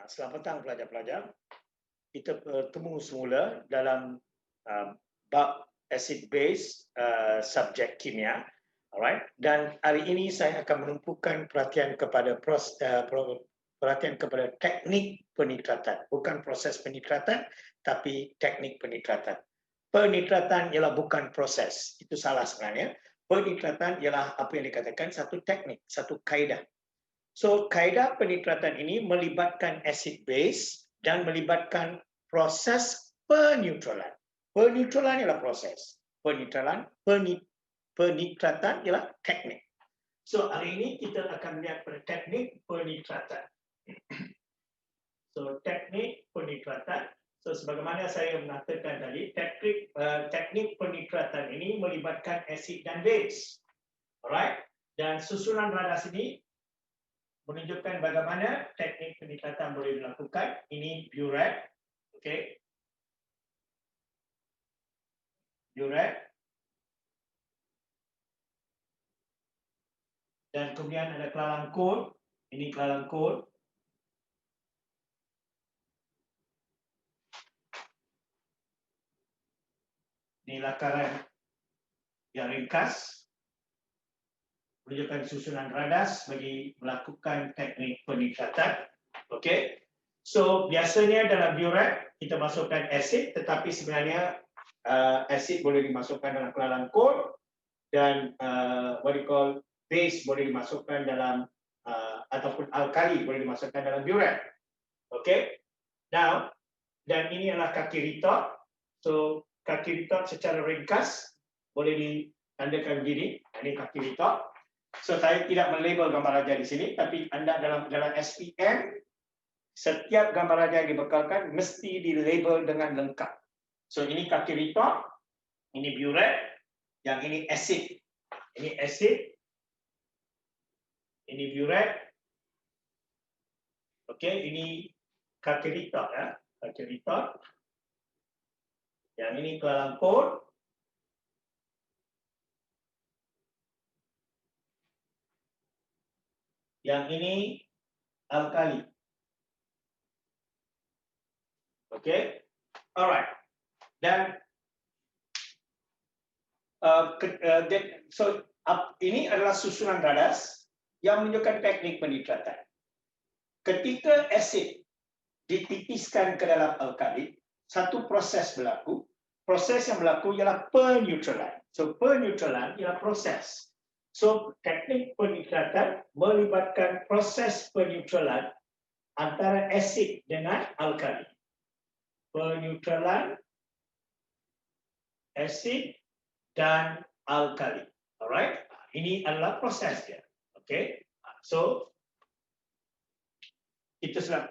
Selamat petang pelajar-pelajar. Kita bertemu semula dalam bab acid base subjek kimia. Alright. Dan hari ini saya akan menumpukan perhatian kepada teknik penitratan, bukan proses penitratan tapi teknik penitratan. Penitratan ialah bukan proses. Itu salah sebenarnya. Penitratan ialah apa yang dikatakan satu teknik, satu kaedah. So, kaedah penitratan ini melibatkan acid base dan melibatkan proses peneutralan. Peneutralan ialah proses. Penitratan ialah teknik. So, hari ini kita akan melihat pada teknik penitratan. So, teknik penitratan. So, sebagaimana saya mengatakan tadi, teknik penitratan ini melibatkan acid dan base. Alright? Dan susunan radas ini menunjukkan bagaimana teknik penitratan boleh dilakukan. Ini burette, okey. Burette. Dan kemudian ada kelalang kol. Ini kelalang kol. Ini lakaran yang ringkas. Menunjukkan susunan radas bagi melakukan teknik penitratan. Okey. So, biasanya dalam burette kita masukkan asid, tetapi sebenarnya asid boleh dimasukkan dalam kelalang kol dan what you call base boleh dimasukkan dalam ataupun alkali boleh dimasukkan dalam burette. Okey. Now, dan ini adalah kaki retort. So, kaki retort secara ringkas boleh ditandakan begini. Ini kaki retort. So, saya tidak melabel gambar raja di sini, tapi anda dalam SPM, setiap gambar raja yang dibekalkan mesti dilabel dengan lengkap. So, ini kaki retort, ini burette, yang ini acid. Ini acid, ini burette. Okey, ini kaki retort ya, kaki retort. Yang ini kelalang kol. Yang ini alkali. Okey. Alright. Dan ini adalah susunan radas yang menunjukkan teknik penitratan. Ketika asid ditipiskan ke dalam alkali, satu proses berlaku. Proses yang berlaku ialah peneutralan. So, peneutralan ialah proses. So, teknik penitratan melibatkan proses peneutralan antara asid dengan alkali. Peneutralan asid dan alkali. Alright? Ini adalah prosesnya. Okey? So, kita sudah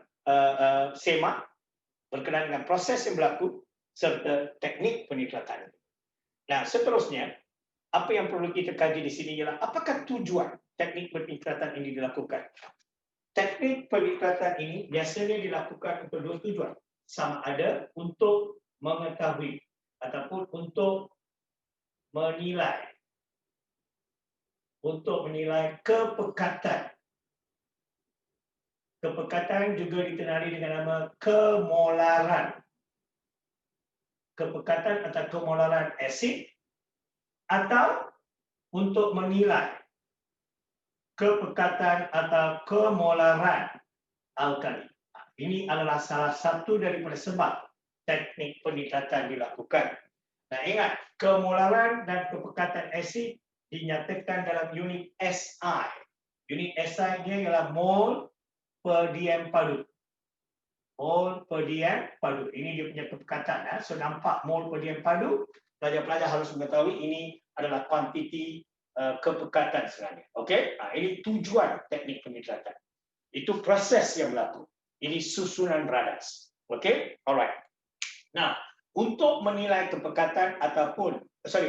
semak berkenaan dengan proses yang berlaku serta teknik penitratan. Nah, seterusnya, apa yang perlu kita kaji di sini ialah apakah tujuan teknik penitratan ini dilakukan? Teknik penitratan ini biasanya dilakukan untuk dua tujuan. Sama ada untuk mengetahui ataupun untuk menilai kepekatan. Kepekatan juga dikenali dengan nama kemolaran. Kepekatan atau kemolaran asid atau untuk menilai kepekatan atau kemolaran alkali. Ini adalah salah satu daripada sebab teknik penitratan dilakukan. Nah, ingat, kemolaran dan kepekatan asid dinyatakan dalam unit SI. Unit SI dia ialah mol per dm padu. Mol per dm padu. Ini dia punya kepekatan. So, nampak mol per dm padu. Pelajar-pelajar harus mengetahui ini adalah kuantiti kepekatan sebenarnya. Okey? Ini tujuan teknik penitratan. Itu proses yang berlaku. Ini susunan radas. Okey? Alright. Nah, untuk menilai kepekatan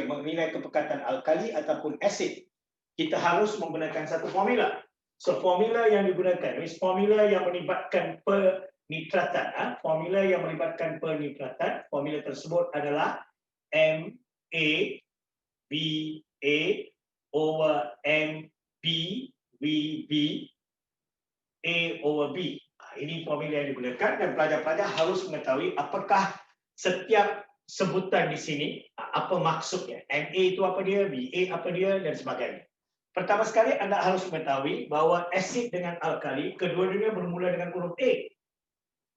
menilai kepekatan alkali ataupun asid, kita harus menggunakan satu formula. So, formula yang digunakan, formula yang melibatkan penitratan. Formula yang melibatkan penitratan, formula tersebut adalah MaBa over MbVb A over B. Ini formula yang digunakan dan pelajar-pelajar harus mengetahui apakah setiap sebutan di sini, apa maksudnya. Na itu apa dia, Ba apa dia, dan sebagainya. Pertama sekali anda harus mengetahui bahawa asid dengan alkali, kedua-duanya bermula dengan huruf A.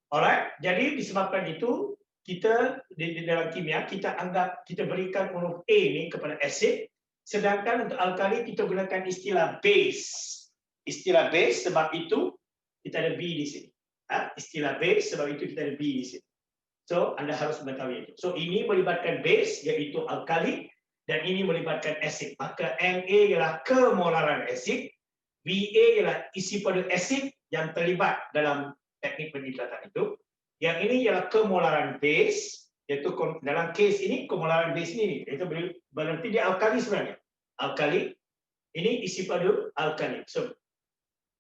Alright, jadi disebabkan itu, kita di dalam kimia, kita anggap, kita berikan huruf A ni kepada asid, sedangkan untuk alkali kita gunakan istilah base. Istilah base sebab itu kita ada B di sini. Istilah base sebab itu kita ada B di sini. So, anda harus mengetahui itu. So, ini melibatkan base, iaitu alkali, dan ini melibatkan asid. Maka Na ialah kemolaran asid, Ba ialah isi pada asid yang terlibat dalam teknik peniklatan itu. Yang ini ialah kemolaran base, iaitu dalam kes ini, kemolaran base ini, itu berarti dia alkali sebenarnya. Alkali, ini isi padu alkali.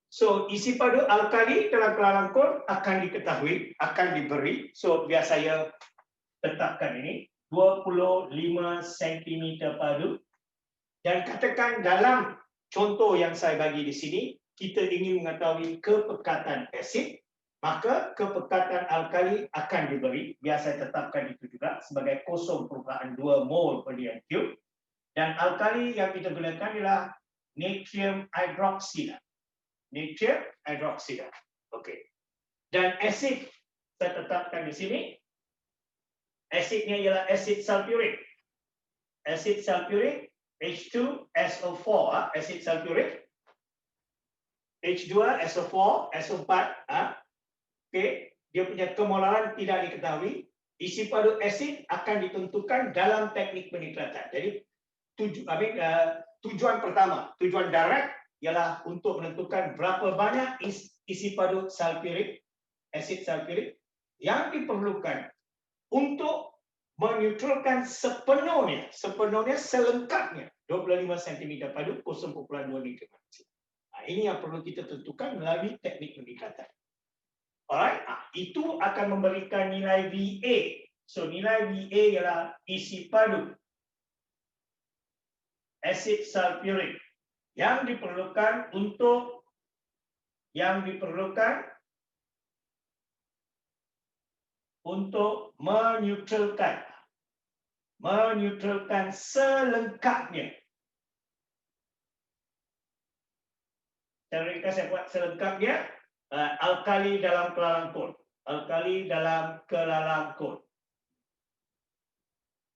So isi padu alkali dalam kelangkul akan diketahui, akan diberi. So biar saya tetapkan ini 25 cm padu. Dan katakan dalam contoh yang saya bagi di sini, kita ingin mengetahui kepekatan asid, maka kepekatan alkali akan diberi. Biar saya tetapkan itu juga sebagai 0.2 mol per diam cube. Dan alkali yang kita gunakan ialah natrium hydroxide. Natrium hydroxide. Okey. Dan asid saya tetapkan di sini. Asidnya ialah asid sulfurik. Asid sulfurik H2SO4, asid sulfurik. H2SO4, SO4, okey, dia punya kemolaran tidak diketahui. Isi padu asid akan ditentukan dalam teknik peniklatan. Jadi tujuan pertama, tujuan direct ialah untuk menentukan berapa banyak isi padu sulfurik, asid sulfurik yang diperlukan untuk menetralkan sepenuhnya selengkapnya 25 cm padu 0.2 mikrogram. Ini yang perlu kita tentukan melalui teknik peniklatan. Alright, itu akan memberikan nilai Va. So nilai Va ialah isi padu asid sulfurik yang diperlukan untuk meneutralkan selengkapnya. Cara saya buat selengkapnya, alkali dalam kelangkul. Alkali dalam kelalangkul.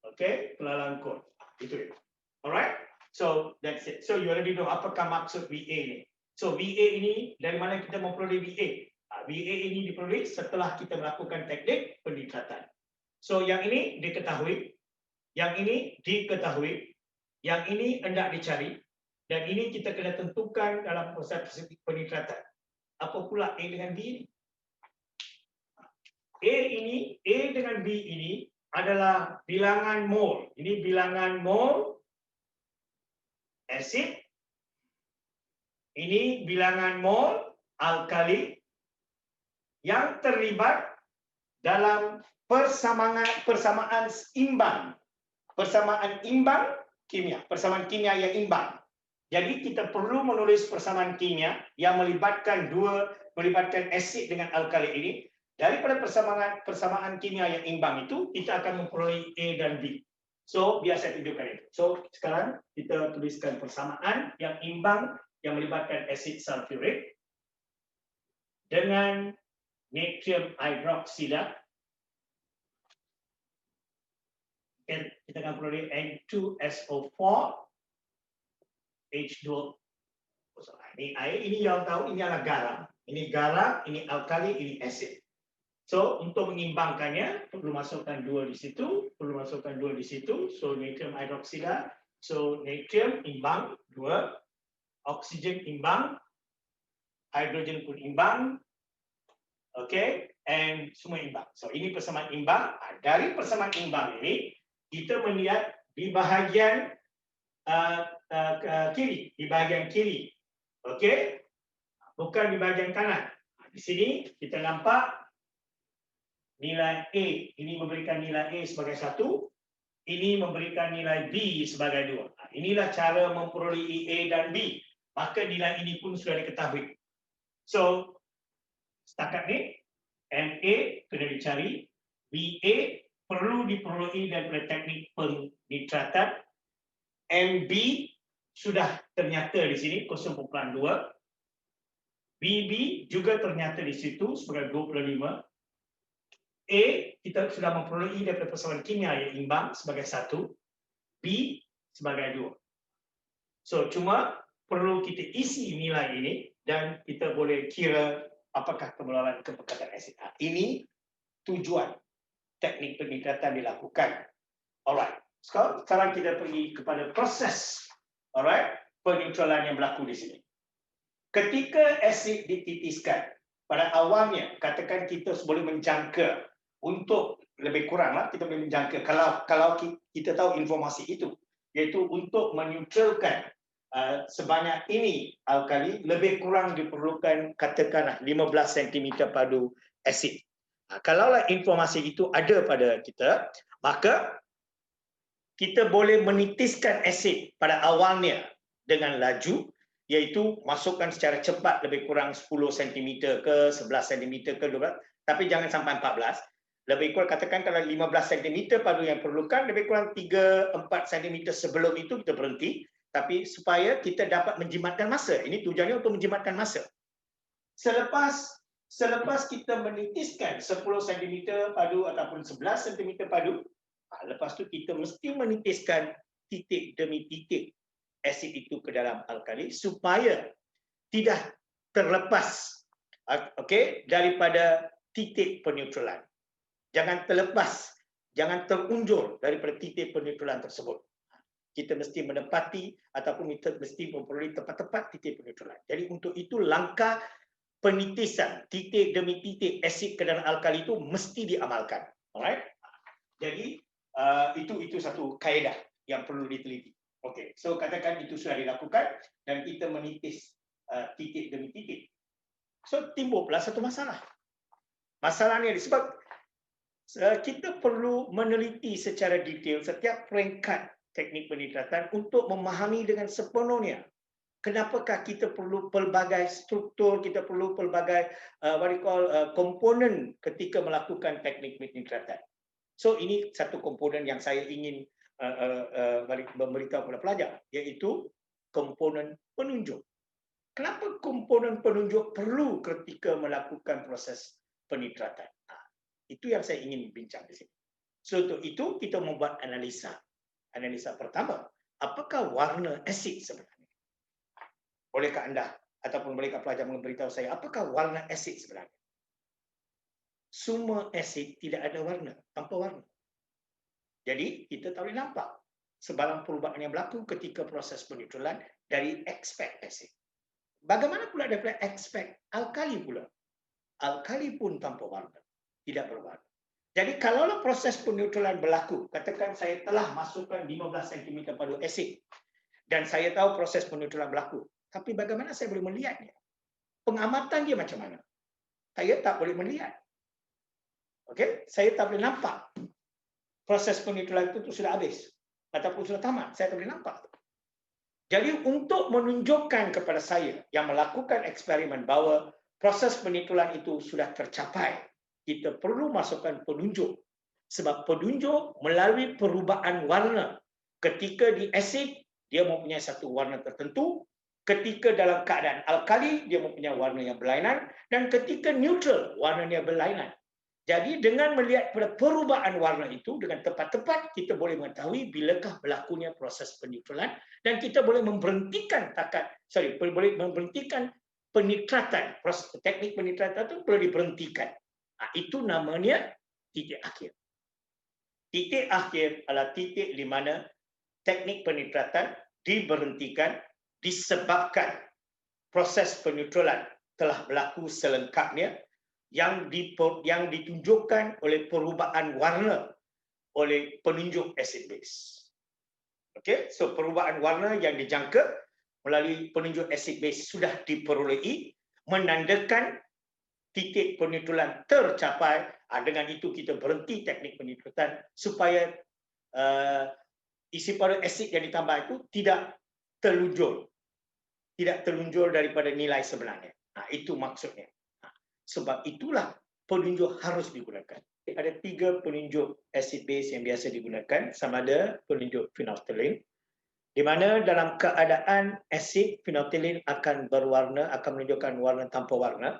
Okey, kelalangkul. Itu dia. Alright? So that's it. So you already know apakah maksud Va ni. So Va ini dari mana kita memperoleh Va? Va ini diperoleh setelah kita melakukan teknik peniklatan. So yang ini diketahui, yang ini diketahui, yang ini hendak dicari, dan ini kita kena tentukan dalam proses peniklatan. Apa pula A dengan B ini? A dengan B ini adalah bilangan mol. Ini bilangan mol asid. Ini bilangan mol alkali yang terlibat dalam persamaan imbang. Persamaan imbang kimia, persamaan kimia yang imbang. Jadi kita perlu menulis persamaan kimia yang melibatkan asid dengan alkali ini. Daripada persamaan kimia yang imbang itu, kita akan memperoleh A dan B. So, biar saya tunjukkan itu. So, sekarang kita tuliskan persamaan yang imbang yang melibatkan asid sulfurik dengan natrium hydroxide. Kita akan peroleh N2SO4 H2. Ini air, ini yang tahu, ini adalah garam. Ini garam, ini alkali, ini asid. So, untuk mengimbangkannya, perlu masukkan 2 di situ, perlu masukkan 2 di situ. So, natrium hydroxide. So, natrium imbang 2, oksigen imbang, hidrogen pun imbang. Okay, and semua imbang. So, ini persamaan imbang. Dari persamaan imbang ini, kita melihat di bahagian kiri, di bahagian kiri. Okay, bukan di bahagian kanan. Di sini kita nampak nilai A, ini memberikan nilai A sebagai 1, ini memberikan nilai B sebagai 2. Inilah cara memperoleh A dan B. Maka nilai ini pun sudah diketahui. So, Setakat ni MA kena dicari, BA perlu diperoleh daripada teknik penitratan, MB sudah ternyata di sini 0.2, BB juga ternyata di situ sebagai 25, A kita sudah memperoleh daripada persamaan kimia yang imbang sebagai 1, B sebagai 2. So cuma perlu kita isi nilai ini dan kita boleh kira apakah kemularan kepekatan asid. Ini tujuan teknik penitratan dilakukan. Alright. Sekarang kita pergi kepada proses, alright, peneutralan yang berlaku di sini. Ketika asid dititiskan, pada awalnya katakan kita boleh menjangka untuk lebih kuranglah kita boleh menjangka kalau kita tahu informasi itu, iaitu untuk meneutralkan sebanyak ini alkali lebih kurang diperlukan katakanlah 15 cm padu asid. Kalaulah informasi itu ada pada kita, maka kita boleh menitiskan asid pada awalnya dengan laju, iaitu masukkan secara cepat lebih kurang 10 cm ke 11 cm ke 12, tapi jangan sampai 14. Lebih kurang katakan kalau 15 cm padu yang perlukan, lebih kurang 3-4 cm sebelum itu kita berhenti, tapi supaya kita dapat menjimatkan masa. Ini tujuannya untuk menjimatkan masa. Selepas kita menitiskan 10 cm padu ataupun 11 cm padu, lepas tu kita mesti menitiskan titik demi titik asid itu ke dalam alkali supaya tidak terlepas daripada titik peneutralan. Jangan terlepas, jangan terunjur daripada titik peneutralan tersebut. Kita mesti menepati ataupun kita mesti memperoleh tepat-tepat titik peneutralan. Jadi untuk itu langkah penitisan titik demi titik asid ke dalam alkali itu mesti diamalkan. Alright? Jadi itu satu kaedah yang perlu diteliti. Okey, so katakan itu sudah dilakukan dan kita menitis titik demi titik. So timbullah satu masalah. Masalahnya disebab kita perlu meneliti secara detail setiap peringkat teknik penitratan untuk memahami dengan sepenuhnya kenapakah kita perlu pelbagai struktur, kita perlu pelbagai komponen ketika melakukan teknik penitratan. So ini satu komponen yang saya ingin memberitahu kepada pelajar, iaitu komponen penunjuk. Kenapa komponen penunjuk perlu ketika melakukan proses penitratan? Itu yang saya ingin bincang di sini. So untuk itu kita membuat analisa. Analisa pertama, apakah warna asid sebenarnya? Bolehkah anda ataupun bolehkah pelajar memberitahu saya apakah warna asid sebenarnya? Semua asid tidak ada warna, tanpa warna. Jadi kita tak boleh nampak sebarang perubahan yang berlaku ketika proses peneutralan dari aspek asid. Bagaimana pula daripada aspek alkali pula? Alkali pun tanpa warna, tidak berwarna. Jadi kalaulah proses peneutralan berlaku, katakan saya telah masukkan 15 cm padu asid dan saya tahu proses peneutralan berlaku, tapi bagaimana saya boleh melihatnya? Pengamatan dia macam mana? Saya tak boleh melihat. Okey, saya tak boleh nampak proses peneutralan itu sudah habis ataupun sudah tamat. Saya tak boleh nampak. Jadi untuk menunjukkan kepada saya yang melakukan eksperimen bahawa proses peneutralan itu sudah tercapai, kita perlu masukkan penunjuk. Sebab penunjuk melalui perubahan warna. Ketika di asid, dia mempunyai satu warna tertentu. Ketika dalam keadaan alkali, dia mempunyai warna yang berlainan. Dan ketika neutral, warnanya berlainan. Jadi dengan melihat pada perubahan warna itu, dengan tepat-tepat, kita boleh mengetahui bilakah berlakunya proses peneutralan. Dan kita boleh memberhentikan boleh memberhentikan penitratan. Teknik penitratan itu perlu diberhentikan. Itu namanya titik akhir. Titik akhir adalah titik di mana teknik penitratan diberhentikan disebabkan proses peneutralan telah berlaku selengkapnya yang ditunjukkan oleh perubahan warna oleh penunjuk acid base. Okey, so perubahan warna yang dijangka melalui penunjuk acid base sudah diperolehi menandakan titik peneutralan tercapai. Dengan itu kita berhenti teknik penitratan supaya isi padu asid yang ditambah itu tidak terlunjur daripada nilai sebenarnya. Itu maksudnya. Sebab itulah penunjuk harus digunakan. Ada 3 penunjuk acid base yang biasa digunakan, sama ada penunjuk phenolphthalein, di mana dalam keadaan asid, phenolphthalein akan berwarna, akan menunjukkan warna tanpa warna.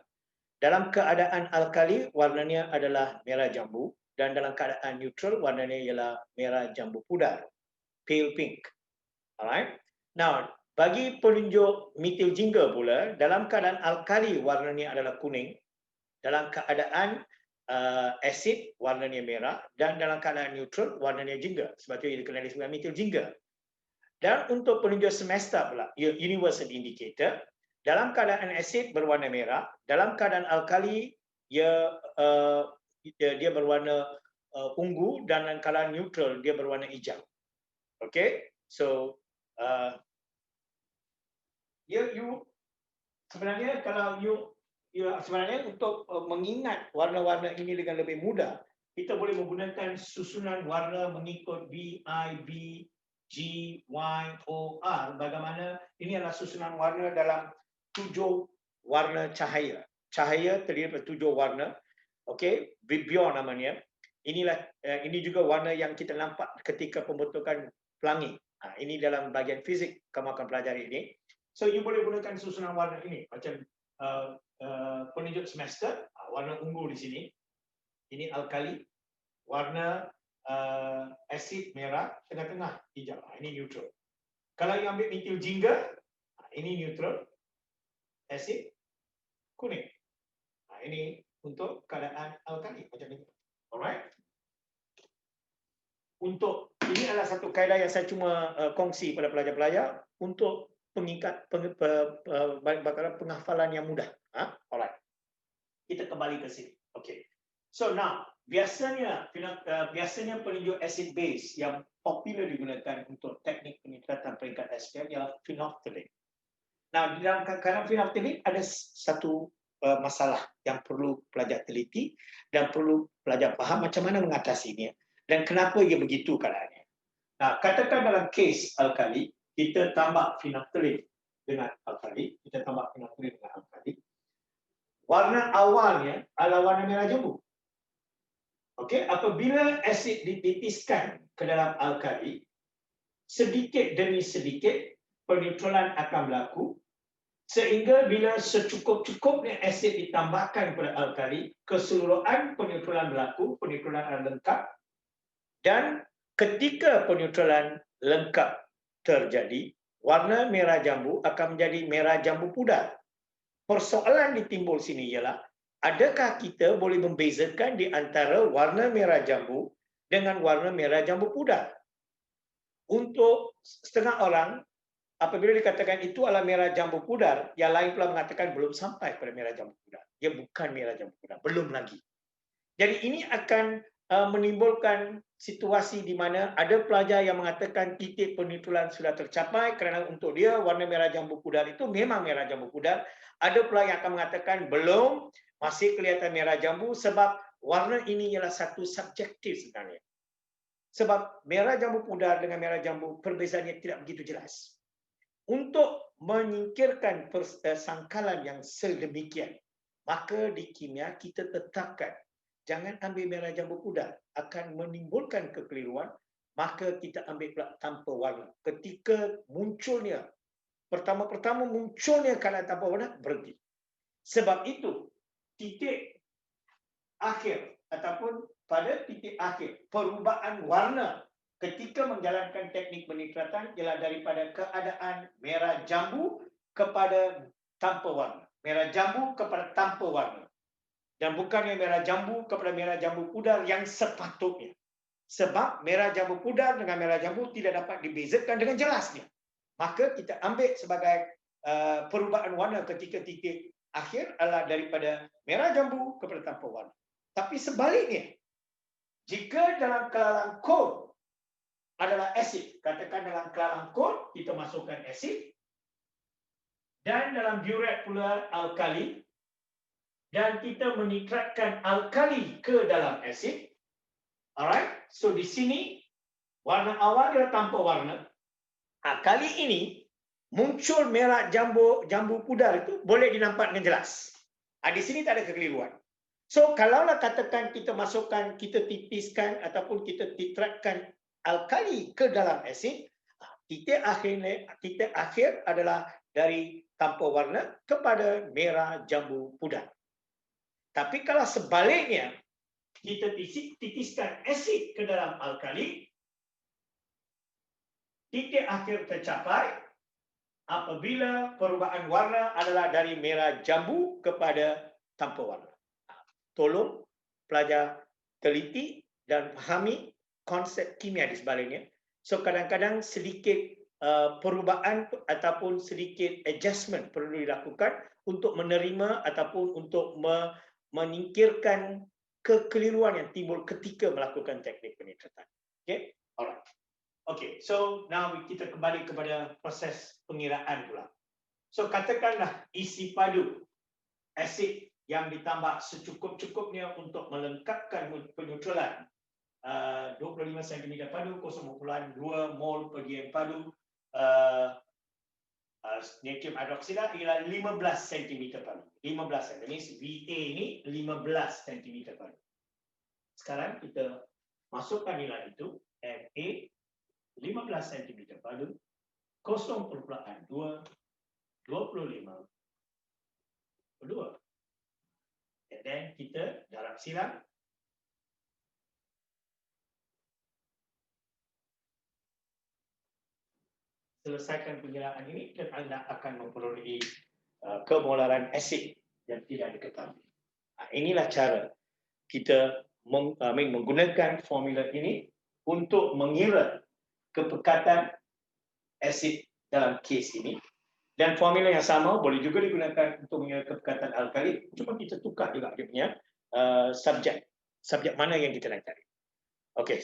Dalam keadaan alkali, warnanya adalah merah jambu, dan dalam keadaan neutral, warnanya ialah merah jambu pudar, pale pink. Alright. Now, bagi penunjuk methyl jingga pula, dalam keadaan alkali, warnanya adalah kuning. Dalam keadaan asid, warnanya merah, dan dalam keadaan neutral, warnanya jingga. Sebab itu ia dikenali sebagai methyl jingga. Dan untuk penunjuk semesta pula, universal indicator, dalam keadaan asid berwarna merah, dalam keadaan alkali dia berwarna ungu, dan dalam keadaan neutral dia berwarna hijau. Okay, so sebenarnya kalau sebenarnya untuk mengingat warna-warna ini dengan lebih mudah, kita boleh menggunakan susunan warna mengikut B, I, B, G, Y, O, R. Bagaimana ini adalah susunan warna dalam 7 warna cahaya. Cahaya terdiri dari 7 warna. Okey, vibrio namanya. Ini juga warna yang kita nampak ketika pembentukan pelangi. Ini dalam bahagian fizik kamu akan pelajari ini. So you boleh gunakan susunan warna ini macam penunjuk semester, warna ungu di sini. Ini alkali, warna asid merah, tengah-tengah hijau. Ini neutral. Kalau you ambil methyl jingga, ini neutral, asid, kuning. Ini untuk keadaan alkali macam ini. Alright. Untuk ini adalah satu kaedah yang saya cuma kongsi pada pelajar-pelajar untuk penghafalan yang mudah. Alright. Kita kembali ke sini. Okay. So now, biasanya penunjuk acid base yang popular digunakan untuk teknik peningkatan peringkat SPM ialah phenolphthalein. Nah, di dalam keadaan phenolphthalein ada satu masalah yang perlu pelajar teliti dan perlu pelajar faham macam mana mengatasinya dan kenapa ia begitu keadaannya. Nah, katakan dalam kes alkali, kita tambah phenolphthalein dengan alkali, warna awalnya adalah warna merah jambu. Okey, apabila asid dititiskan ke dalam alkali, sedikit demi sedikit peneutralan akan berlaku, sehingga bila secukup-cukupnya asid ditambahkan kepada alkali, keseluruhan peneutralan berlaku, peneutralan adalah lengkap, dan ketika peneutralan lengkap terjadi, warna merah jambu akan menjadi merah jambu pudar. Persoalan ditimbul sini ialah, adakah kita boleh membezakan di antara warna merah jambu dengan warna merah jambu pudar? Untuk setengah orang, apabila dikatakan itu adalah merah jambu pudar, yang lain pula mengatakan belum sampai pada merah jambu pudar. Dia bukan merah jambu pudar, belum lagi. Jadi ini akan menimbulkan situasi di mana ada pelajar yang mengatakan titik peneutralan sudah tercapai kerana untuk dia warna merah jambu pudar itu memang merah jambu pudar. Ada pula yang akan mengatakan belum, masih kelihatan merah jambu sebab warna ini ialah satu subjektif sebenarnya. Sebab merah jambu pudar dengan merah jambu perbezaannya tidak begitu jelas. Untuk menyingkirkan sangkalan yang sedemikian, maka di kimia kita tetapkan jangan ambil merah jambu pudar, akan menimbulkan kekeliruan, maka kita ambil pula tanpa warna. Ketika munculnya, pertama-pertama munculnya keadaan tanpa warna, berhenti. Sebab itu, titik akhir ataupun pada titik akhir perubahan warna ketika menjalankan teknik penitratan ialah daripada keadaan merah jambu kepada tanpa warna. Merah jambu kepada tanpa warna. Dan bukannya merah jambu kepada merah jambu pudar yang sepatutnya. Sebab merah jambu pudar dengan merah jambu tidak dapat dibezakan dengan jelasnya. Maka kita ambil sebagai perubahan warna ketika titik akhir adalah daripada merah jambu kepada tanpa warna. Tapi sebaliknya, jika dalam kelalang kol adalah asid, katakan dalam kelalang kol kita masukkan asid, dan dalam buret pula alkali, dan kita menitratkan alkali ke dalam asid. Alright, so di sini warna awal adalah tanpa warna. Kali ini muncul merah jambu pudar itu boleh dinampak dengan jelas. Di sini tak ada kekeliruan. So, kalaulah katakan kita masukkan, kita tipiskan ataupun kita titratkan alkali ke dalam asid, titik akhir adalah dari tanpa warna kepada merah jambu pudar. Tapi kalau sebaliknya, kita titiskan asid ke dalam alkali, titik akhir tercapai apabila perubahan warna adalah dari merah jambu kepada tanpa warna. Tolong pelajar teliti dan fahami konsep kimia di sebaliknya. So kadang-kadang sedikit perubahan ataupun sedikit adjustment perlu dilakukan untuk menerima ataupun untuk menyingkirkan kekeliruan yang timbul ketika melakukan teknik penitratan. Okay, alright. Okay, so now kita kembali kepada proses pengiraan pula. So katakanlah isi padu asid yang ditambah secukup-cukupnya untuk melengkapkan peneutralan 25 cm padu, 0.2 mol bagian padu natrium hidroksida ialah 15 cm padu. 15 cm. That means VA ni 15 cm padu. Sekarang kita masukkan nilai itu, MA 15 cm padu, 0.2, 25, 2. Dan kita darab silang. Selesaikan pengiraan ini dan anda akan memperoleh kemolaran asid yang tidak diketahui. Inilah cara kita menggunakan formula ini untuk mengira kepekatan asid dalam kes ini. Dan formula yang sama boleh juga digunakan untuk mengira kepekatan alkali. Cuma kita tukar juga dia punya subjek mana yang kita nak cari. Okey,